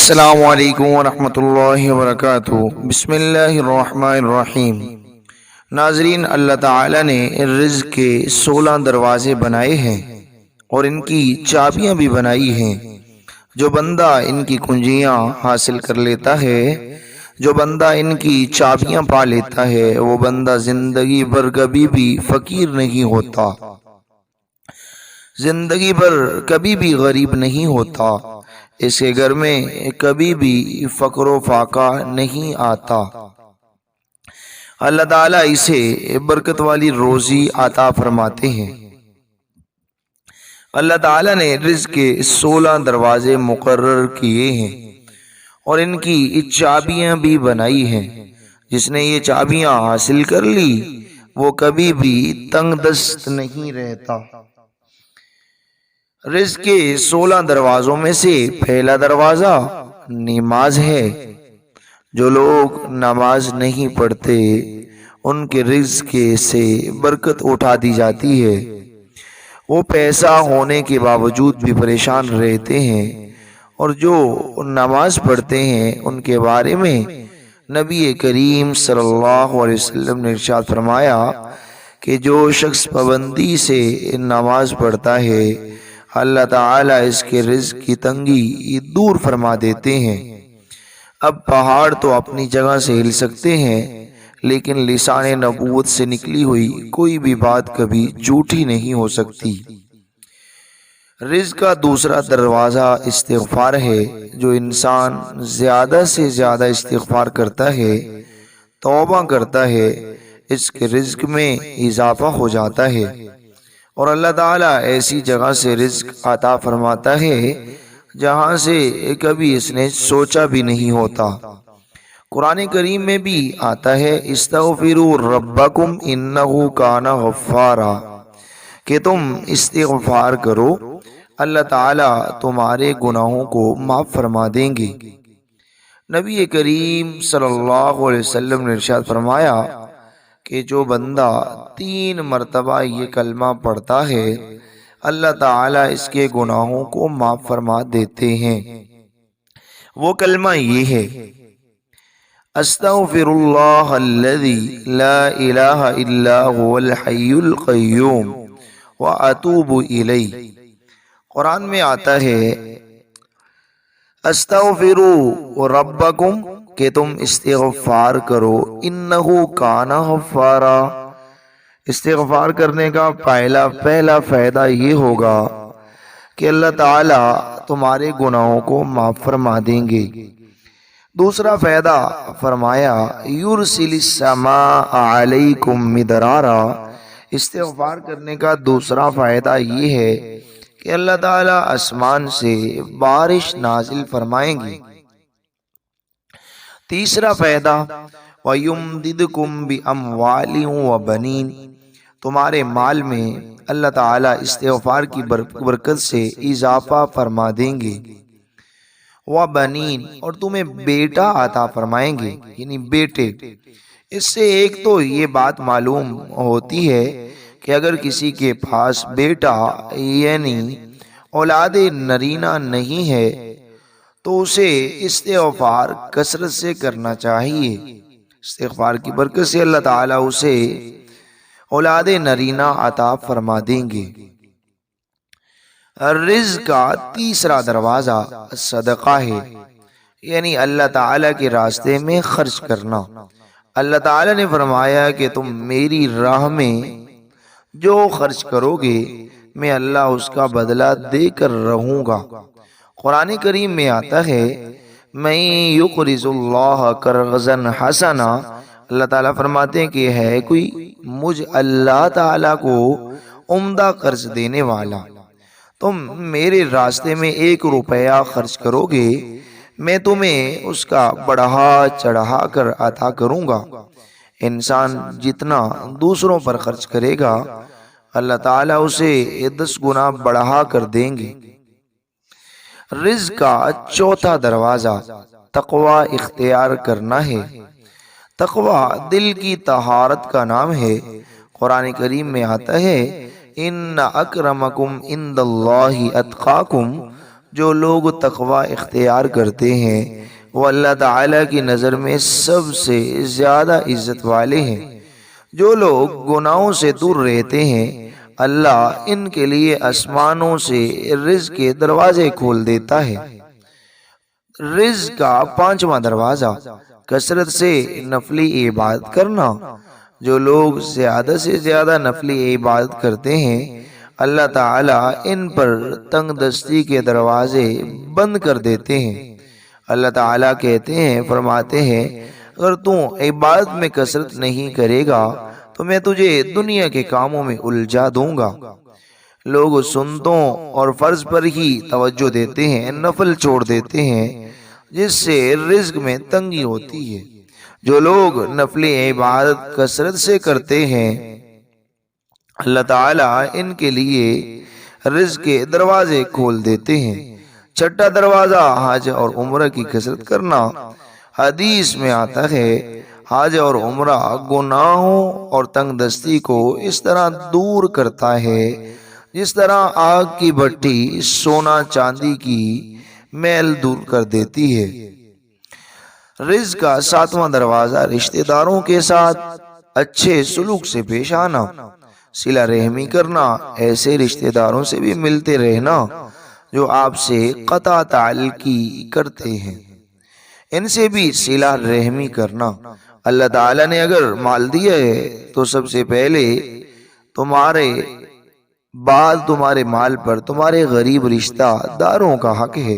السلام علیکم ورحمۃ اللہ وبرکاتہ۔ بسم اللہ الرحمن الرحیم۔ ناظرین، اللہ تعالی نے رزق کے 16 دروازے بنائے ہیں اور ان کی چابیاں بھی بنائی ہیں۔ جو بندہ ان کی کنجیاں حاصل کر لیتا ہے، جو بندہ ان کی چابیاں پا لیتا ہے، وہ بندہ زندگی بھر کبھی بھی فقیر نہیں ہوتا، زندگی بھر کبھی بھی غریب نہیں ہوتا، اس کے گھر میں کبھی بھی فقر و فاقہ نہیں آتا۔ اللہ تعالیٰ اسے برکت والی روزی عطا فرماتے ہیں۔ اللہ تعالیٰ نے رزق کے 16 دروازے مقرر کیے ہیں اور ان کی چابیاں بھی بنائی ہیں۔ جس نے یہ چابیاں حاصل کر لی وہ کبھی بھی تنگ دست نہیں رہتا۔ رزق کے 16 دروازوں میں سے پہلا دروازہ نماز ہے۔ جو لوگ نماز نہیں پڑھتے ان کے رزق سے برکت اٹھا دی جاتی ہے۔ وہ پیسہ ہونے کے باوجود بھی پریشان رہتے ہیں، اور جو نماز پڑھتے ہیں ان کے بارے میں نبی کریم صلی اللہ علیہ وسلم نے ارشاد فرمایا کہ جو شخص پابندی سے نماز پڑھتا ہے، اللہ تعالیٰ اس کے رزق کی تنگی دور فرما دیتے ہیں۔ اب پہاڑ تو اپنی جگہ سے ہل سکتے ہیں، لیکن لسان نبوت سے نکلی ہوئی کوئی بھی بات کبھی جھوٹی نہیں ہو سکتی۔ رزق کا دوسرا دروازہ استغفار ہے۔ جو انسان زیادہ سے زیادہ استغفار کرتا ہے، توبہ کرتا ہے، اس کے رزق میں اضافہ ہو جاتا ہے، اور اللہ تعالیٰ ایسی جگہ سے رزق عطا فرماتا ہے جہاں سے کبھی اس نے سوچا بھی نہیں ہوتا۔ قرآن کریم میں بھی آتا ہے استغفروا ربکم انہ کان غفارا، کہ تم استغفار کرو، اللہ تعالیٰ تمہارے گناہوں کو معاف فرما دیں گے۔ نبی کریم صلی اللہ علیہ وسلم نے ارشاد فرمایا کہ جو بندہ 3 مرتبہ یہ کلمہ پڑھتا ہے، اللہ تعالیٰ اس کے گناہوں کو معاف فرما دیتے ہیں۔ وہ کلمہ یہ ہے: استغفر اللہ الذی لا الہ الا هو الحی القیوم واتوب الیہ۔ قرآن میں آتا ہے استغفروا ربکم، کہ تم استغفار کرو، انہ کان غفارا۔ استغفار کرنے کا پہلا فائدہ یہ ہوگا کہ اللہ تعالیٰ تمہارے گناہوں کو معاف فرما دیں گے۔ دوسرا فائدہ فرمایا یرسل السماء علیکم مدرارا۔ استغفار کرنے کا دوسرا فائدہ یہ ہے کہ اللہ تعالیٰ آسمان سے بارش نازل فرمائیں گے۔ تیسرا فائدہ وَيُمْدِدْكُمْ بِأَمْوَالٍ وَبَنِينَ۔ تمہارے مال میں اللہ تعالیٰ استغفار کی برکت سے اضافہ فرما دیں گے۔ وَبَنِينَ، اور تمہیں بیٹا عطا فرمائیں گے، یعنی بیٹے۔ اس سے ایک تو یہ بات معلوم ہوتی ہے کہ اگر کسی کے پاس بیٹا یعنی اولاد نرینہ نہیں ہے تو اسے استغفار کثرت سے کرنا چاہیے۔ استغفار کی برکت سے اللہ تعالیٰ اسے اولاد نرینہ عطا فرما دیں گے۔ رزق کا تیسرا دروازہ صدقہ ہے، یعنی اللہ تعالیٰ کے راستے میں خرچ کرنا۔ اللہ تعالیٰ نے فرمایا کہ تم میری راہ میں جو خرچ کرو گے میں اللہ اس کا بدلہ دے کر رہوں گا۔ قرآن کریم میں آتا ہے من یقرض اللہ قرضا حسنا۔ اللہ تعالیٰ فرماتے ہیں کہ ہے کوئی مجھ اللہ تعالیٰ کو عمدہ قرض دینے والا، تم میرے راستے میں 1 روپیہ خرچ کرو گے میں تمہیں اس کا بڑھا چڑھا کر عطا کروں گا۔ انسان جتنا دوسروں پر خرچ کرے گا اللہ تعالیٰ اسے 10 گنا بڑھا کر دیں گے۔ رزق کا چوتھا دروازہ تقوی اختیار کرنا ہے۔ تقوی دل کی طہارت کا نام ہے۔ قرآن کریم میں آتا ہے ان اکرمکم عند اللہ اتقاکم۔ جو لوگ تقوی اختیار کرتے ہیں وہ اللہ تعالیٰ کی نظر میں سب سے زیادہ عزت والے ہیں۔ جو لوگ گناہوں سے دور رہتے ہیں اللہ ان کے لیے آسمانوں سے رزق کے دروازے کھول دیتا ہے۔ رزق کا پانچواں دروازہ کثرت سے نفلی عبادت کرنا۔ جو لوگ زیادہ سے زیادہ نفلی عبادت کرتے ہیں اللہ تعالیٰ ان پر تنگ دستی کے دروازے بند کر دیتے ہیں۔ اللہ تعالیٰ کہتے ہیں، فرماتے ہیں، اگر تو عبادت میں کثرت نہیں کرے گا تو میں تجھے دنیا کے کاموں میں الجھا دوں گا۔ لوگ سنتوں اور فرض پر ہی توجہ دیتے ہیں، نفل چھوڑ دیتے ہیں، جس سے رزق میں تنگی ہوتی ہے۔ جو لوگ نفلی عبادت کثرت سے کرتے ہیں اللہ تعالیٰ ان کے لیے رزق کے دروازے کھول دیتے ہیں۔ چھٹا دروازہ حج اور عمرہ کی کثرت کرنا۔ حدیث میں آتا ہے حج اور عمرہ گناہوں اور تنگ دستی کو اس طرح دور کرتا ہے جس طرح آگ کی بھٹی سونا چاندی کی میل دور کر دیتی ہے۔ رزق کا ساتواں دروازہ رشتہ داروں کے ساتھ اچھے سلوک سے پیش آنا۔ صلہ رحمی کرنا، ایسے رشتہ داروں سے بھی ملتے رہنا جو آپ سے قطع تعلقی کرتے ہیں، ان سے بھی صلہ رحمی کرنا۔ اللہ تعالیٰ نے اگر مال دیا ہے تو سب سے پہلے تمہارے بعد تمہارے مال پر تمہارے غریب رشتہ داروں کا حق ہے،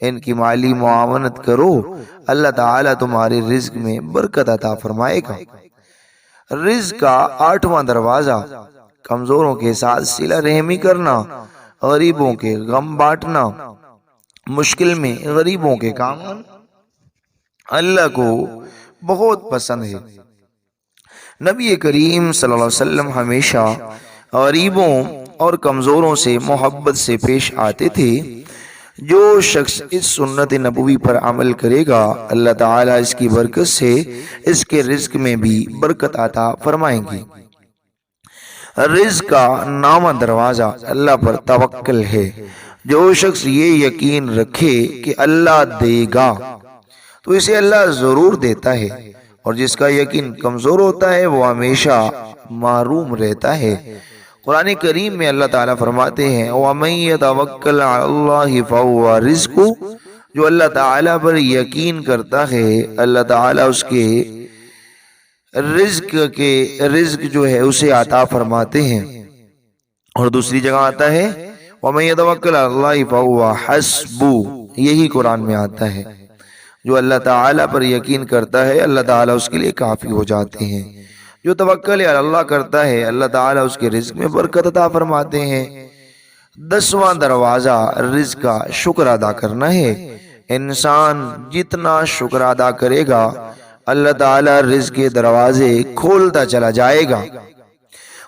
ان کی مالی معاونت کرو، اللہ تعالیٰ تمہارے رزق میں برکت عطا فرمائے گا۔ رزق کا آٹھواں دروازہ کمزوروں کے ساتھ صلہ رحمی کرنا، غریبوں کے غم بانٹنا، مشکل میں غریبوں کے کام اللہ کو بہت پسند ہے۔ نبی کریم صلی اللہ علیہ وسلم ہمیشہ غریبوں اور کمزوروں سے محبت سے پیش آتے تھے۔ جو شخص اس سنت نبوی پر عمل کرے گا اللہ تعالیٰ اس کی برکت سے اس کے رزق میں بھی برکت عطا فرمائیں گے۔ رزق کا نواں دروازہ اللہ پر توکل ہے۔ جو شخص یہ یقین رکھے کہ اللہ دے گا تو اسے اللہ ضرور دیتا ہے، اور جس کا یقین کمزور ہوتا ہے وہ ہمیشہ محروم رہتا ہے۔ قرآن کریم میں اللہ تعالیٰ فرماتے ہیں وَمَن يَتَوَكَّلْ عَلَى اللَّهِ فَهُوَ رِزْقُهُ، جو اللہ تعالیٰ پر یقین کرتا ہے اللہ تعالیٰ اس کے رزق جو ہے اسے عطا فرماتے ہیں۔ اور دوسری جگہ آتا ہے وَمَن يَتَوَكَّلْ عَلَى اللَّهِ فَهُوَ حَسْبُهُ، یہی قرآن میں آتا ہے۔ جو اللہ تعالیٰ پر یقین کرتا ہے اللہ تعالیٰ اس کے لیے کافی ہو جاتے ہیں۔ جو توکل اللہ کرتا ہے اللہ تعالیٰ اس کے رزق میں برکت عطا فرماتے ہیں۔ 10واں دروازہ رزق کا شکر ادا کرنا ہے۔ انسان جتنا شکر ادا کرے گا اللہ تعالیٰ رزق کے دروازے کھولتا چلا جائے گا۔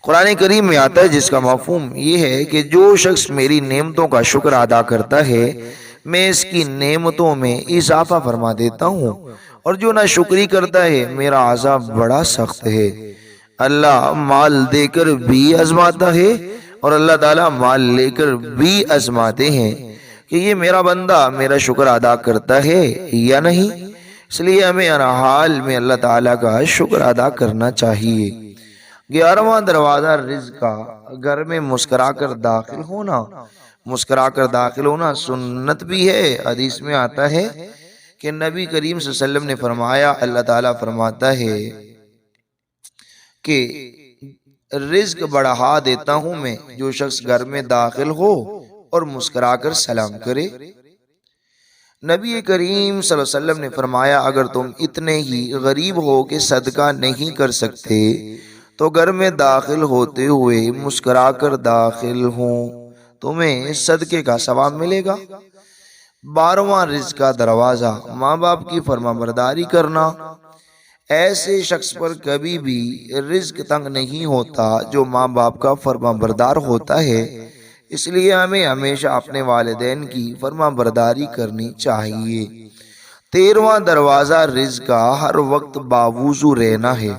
قرآن کریم میں آتا ہے جس کا مفہوم یہ ہے کہ جو شخص میری نعمتوں کا شکر ادا کرتا ہے میں اس کی نعمتوں میں اضافہ فرما دیتا ہوں، اور جو نہ شکری کرتا ہے میرا عذاب بڑا سخت ہے۔ اللہ مال دے کر بھی آزماتا ہے اور اللہ تعالیٰ مال لے کر بھی آزماتے ہیں کہ یہ میرا بندہ میرا شکر ادا کرتا ہے یا نہیں۔ اس لیے ہمیں ہر حال میں اللہ تعالیٰ کا شکر ادا کرنا چاہیے۔ 11واں دروازہ رزق کا گھر میں مسکرا کر داخل ہونا۔ مسکرا کر داخل ہونا سنت بھی ہے۔ حدیث میں آتا ہے کہ نبی کریم صلی اللہ علیہ وسلم نے فرمایا اللہ تعالیٰ فرماتا ہے کہ رزق بڑھا دیتا ہوں میں جو شخص گھر میں داخل ہو اور مسکرا کر سلام کرے۔ نبی کریم صلی اللہ علیہ وسلم نے فرمایا اگر تم اتنے ہی غریب ہو کہ صدقہ نہیں کر سکتے تو گھر میں داخل ہوتے ہوئے مسکرا کر داخل ہوں، تمہیں صدقے کا ثواب ملے گا۔ 12واں رزق کا دروازہ ماں باپ کی فرما برداری کرنا۔ ایسے شخص پر کبھی بھی رزق تنگ نہیں ہوتا جو ماں باپ کا فرما بردار ہوتا ہے، اس لیے ہمیں ہمیشہ اپنے والدین کی فرما برداری کرنی چاہیے۔ 13واں دروازہ رزق کا ہر وقت باوضو رہنا ہے۔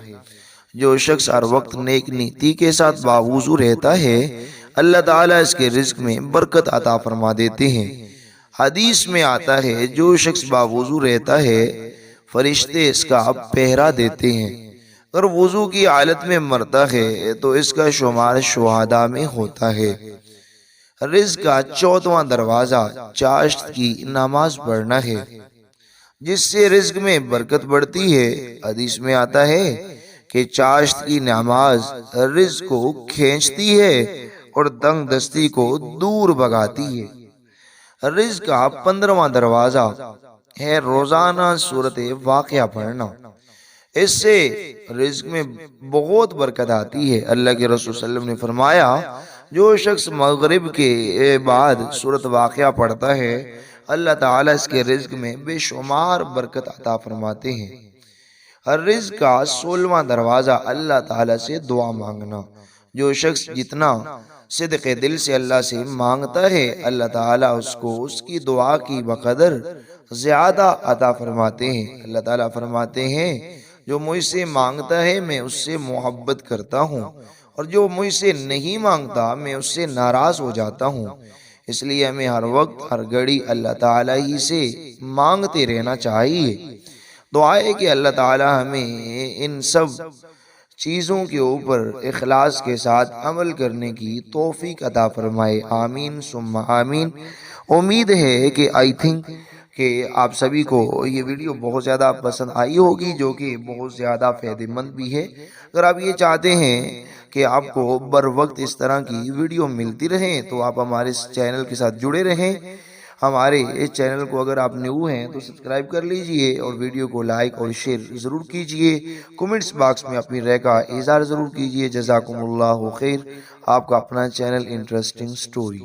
جو شخص ہر وقت نیک نیتی کے ساتھ باوضو رہتا ہے اللہ تعالیٰ اس کے رزق میں برکت عطا فرما دیتے ہیں۔ حدیث میں آتا ہے جو شخص باوضو رہتا ہے فرشتے اس کا پہرا دیتے ہیں، اگر وضو کی حالت میں مرتا ہے تو اس کا شمار شہداء میں ہوتا ہے۔ رزق کا چوتھواں دروازہ چاشت کی نماز پڑھنا ہے، جس سے رزق میں برکت بڑھتی ہے۔ حدیث میں آتا ہے کہ چاشت کی نماز رزق کو کھینچتی ہے اور تنگ دستی کو دور بھگاتی ہے۔ رزق کا 15واں دروازہ ہے روزانہ سورت واقعہ پڑھنا، اس سے رزق میں بہت برکت آتی ہے۔ اللہ کے رسول صلی اللہ علیہ وسلم نے فرمایا جو شخص مغرب کے بعد سورت واقعہ پڑھتا ہے اللہ تعالیٰ اس کے رزق میں بے شمار برکت عطا فرماتے ہیں۔ رزق کا 16واں دروازہ اللہ تعالیٰ سے دعا مانگنا، جو شخص جتنا صدق دل سے اللہ سے مانگتا ہے اللہ تعالیٰ اس کو اس کی دعا کی بقدر زیادہ عطا فرماتے ہیں۔ اللہ تعالیٰ فرماتے ہیں جو مجھ سے مانگتا ہے میں اس سے محبت کرتا ہوں، اور جو مجھ سے نہیں مانگتا میں اس سے ناراض ہو جاتا ہوں۔ اس لیے ہمیں ہر وقت ہر گھڑی اللہ تعالیٰ ہی سے مانگتے رہنا چاہیے۔ دعا ہے کہ اللہ تعالیٰ ہمیں ان سب چیزوں کے اوپر اخلاص کے ساتھ عمل کرنے کی توفیق عطا فرمائے، آمین ثم آمین۔ امید ہے کہ کہ آپ سبھی کو یہ ویڈیو بہت زیادہ پسند آئی ہوگی، جو کہ بہت زیادہ فائدہ مند بھی ہے۔ اگر آپ یہ چاہتے ہیں کہ آپ کو بر وقت اس طرح کی ویڈیو ملتی رہیں تو آپ ہمارے اس چینل کے ساتھ جڑے رہیں۔ ہمارے اس چینل کو اگر آپ نیو ہیں تو سبسکرائب کر لیجئے اور ویڈیو کو لائک اور شیئر ضرور کیجئے۔ کومنٹس باکس میں اپنی رائے کا اظہار ضرور کیجئے۔ جزاکم اللہ خیر۔ آپ کا اپنا چینل انٹرسٹنگ سٹوری۔